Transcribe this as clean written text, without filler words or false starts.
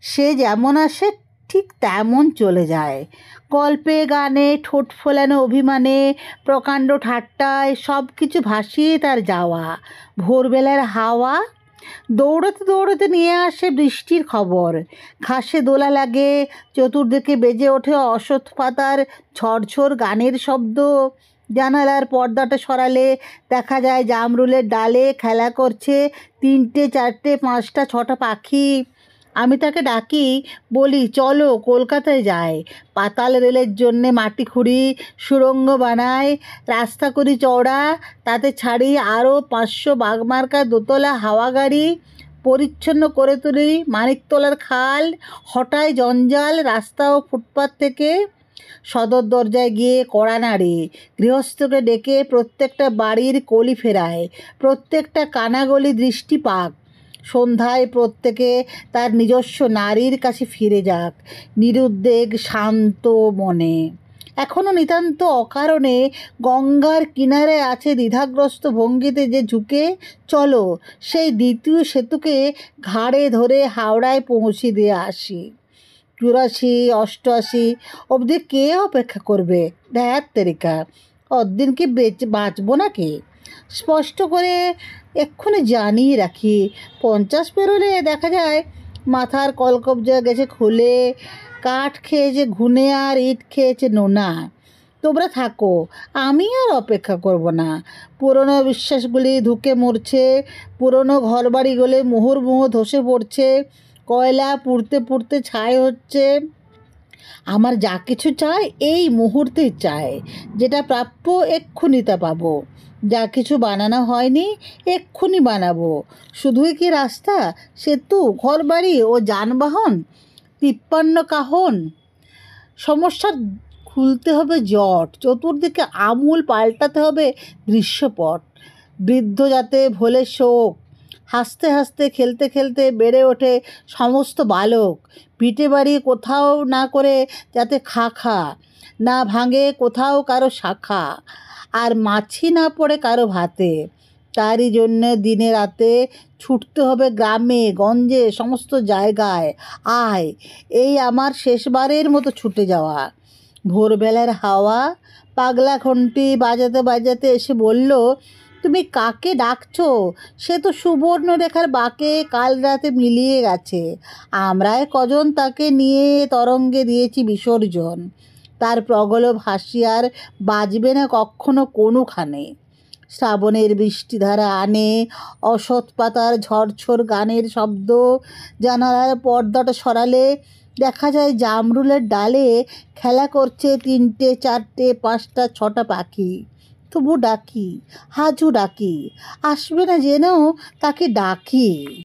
সে যেমন আসে ঠিক তেমন চলে যায়। গল্পে গানে ঠোঁট ফোলানো অভিমানে প্রকাণ্ড ঠাট্টায় সব কিছু ভাসিয়ে তার যাওয়া। ভোরবেলার হাওয়া দৌড়াতে দৌড়াতে নিয়ে আসে বৃষ্টির খবর। ঘাসে দোলা লাগে, চতুর্দিকে বেজে ওঠে অশ্বত্থ পাতার ঝরঝর গানের শব্দ। জানালার পর্দাটা সরালে দেখা যায় জামরুলের ডালে খেলা করছে 3টে 4টে 5টা 6টা পাখি। আমি তাকে ডাকি, বলি চলো কলকাতায় যাই, পাতাল রেলের জন্যে মাটি খুঁড়ি, সুড়ঙ্গ বানাই, রাস্তা করি চওড়া, তাতে ছাড়ি আরও 500 বাগমার্কা দোতলা হাওয়া গাড়ি, পরিচ্ছন্ন করে তুলি মানিকতলার খাল, হটাই জঞ্জাল রাস্তা ও ফুটপাত থেকে। সদর দরজায় গিয়ে কড়া নাড়ে, গৃহস্থকে ডেকে প্রত্যেকটা বাড়ির কলি ফেরায়, প্রত্যেকটা কানাগলি দৃষ্টি পাক। সন্ধ্যায় প্রত্যেকে তার নিজস্ব নারীর কাছে ফিরে যাক, নিরুদ্বেগ শান্ত মনে। এখনও নিতান্ত অকারণে গঙ্গার কিনারে আছে দ্বিধাগ্রস্ত ভঙ্গিতে যে ঝুঁকে চলো সেই দ্বিতীয় সেতুকে ঘাড়ে ধরে হাওড়ায় পৌঁছে দিয়ে আসি। 84 88 অবধি কে অপেক্ষা করবে? ধ্যাত তেরিকা, অদ্দিন কি বাঁচবো নাকি? স্পষ্ট করে এক্ষুনি জানিয়ে রাখি, 50 পেরোলে দেখা যায় মাথার কলকবজা গেছে খুলে, কাঠ খেয়েছে ঘুনে আর ইট খেয়েছে নোনা। তোমরা থাকো, আমি আর অপেক্ষা করব না। পুরনো বিশ্বাসগুলি ধুকে মরছে, পুরনো ঘরবাড়িগুলি মুহুর্মুহু ধসে পড়ছে, কয়লা পুড়তে পুড়তে ছাই হচ্ছে। আমার যা কিছু চাই এই মুহূর্তেই চাই, যেটা প্রাপ্য এক্ষুনি তা পাবো। যা কিছু বানানো হয়নি এক্ষুনি বানাবো। শুধুই কি রাস্তা, সেতু, ঘরবাড়ি ও যানবাহন? 53 কাহন সমস্যার খুলতে হবে জট, চতুর্দিকে আমূল পাল্টাতে হবে দৃশ্যপট। বৃদ্ধ যাতে ভোলে শোক, হাসতে হাসতে খেলতে খেলতে বেড়ে ওঠে সমস্ত বালক। ভিটে বাড়ি কোথাও না করে যাতে খা না ভাঙে কোথাও কারো শাখা, আর মাছি না পড়ে কারো ভাতে। তারই জন্যে দিনে রাতে ছুটতে হবে গ্রামে গঞ্জে সমস্ত জায়গায়। আয়, এই আমার শেষবারের মতো ছুটে যাওয়া। ভোরবেলার হাওয়া পাগলা ঘন্টি বাজাতে বাজাতে এসে বলল, তুমি কাকে ডাকছো? সে তো সুবর্ণরেখার বাঁকে কাল রাতে মিলিয়ে গেছে। আমরাই কজন তাকে নিয়ে তরঙ্গে দিয়েছি বিসর্জন। তার প্রগল্ভ হাসি আর বাজবে না কখনো কোনোখানে। শ্রাবণের বৃষ্টিধারা আনে অসৎ পাতার ঝরঝর গানের শব্দ। জানালার পর্দাটা সরালে দেখা যায় জামরুলের ডালে খেলা করছে 3টে 4টে 5টা 6টা পাখি। তবু ডাকি, হাজু ডাকি, আসবে না জেনেও তাকে ডাকি।